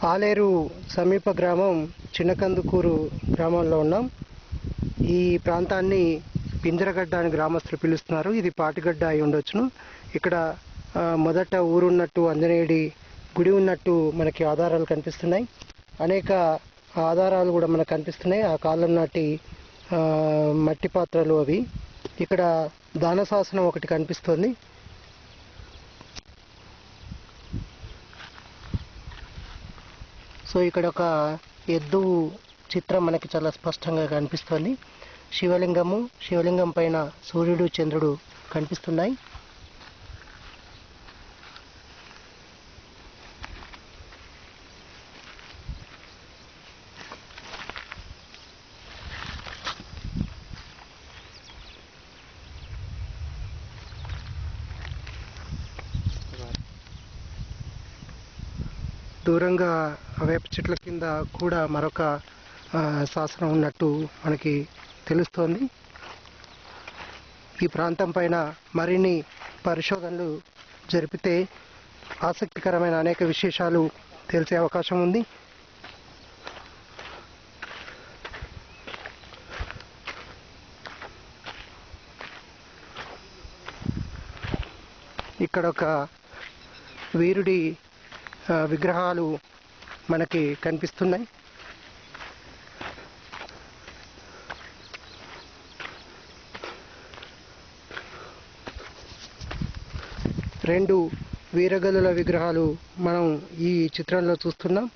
ఆలేరు సమీప గ్రామం చిన్నకందుకూరు గ్రామంలో ఉన్నాం. ఈ ప్రాంతాన్ని పింజరగడ్డ అని గ్రామస్తులు పిలుస్తున్నారు. ఇది పాటిగడ్డ అయి ఉండొచ్చును. ఇక్కడ మొదట ఊరున్నట్టు ఆంజనేయుడి గుడి ఉన్నట్టు మనకి ఆధారాలు కనిపిస్తున్నాయి. అనేక ఆధారాలు కూడా మనకు కనిపిస్తున్నాయి. ఆ కాలం నాటి మట్టి పాత్రలు అవి. ఇక్కడ దాన శాసనం ఒకటి కనిపిస్తుంది. సో ఇక్కడ ఒక ఎద్దు చిత్రం మనకి చాలా స్పష్టంగా కనిపిస్తుంది. శివలింగం పైన సూర్యుడు చంద్రుడు కనిపిస్తున్నాయి. దూరంగా వేప చెట్ల కింద కూడా మరొక శాసనం ఉన్నట్టు మనకి తెలుస్తోంది. ఈ ప్రాంతం పైన మరిన్ని పరిశోధనలు జరిపితే ఆసక్తికరమైన అనేక విశేషాలు తెలిసే అవకాశం ఉంది. ఇక్కడ ఒక వీరుడి విగ్రహాలు మనకి కనిపిస్తున్నాయి. రెండు వీరగల్లుల విగ్రహాలు మనం ఈ చిత్రంలో చూస్తున్నాం.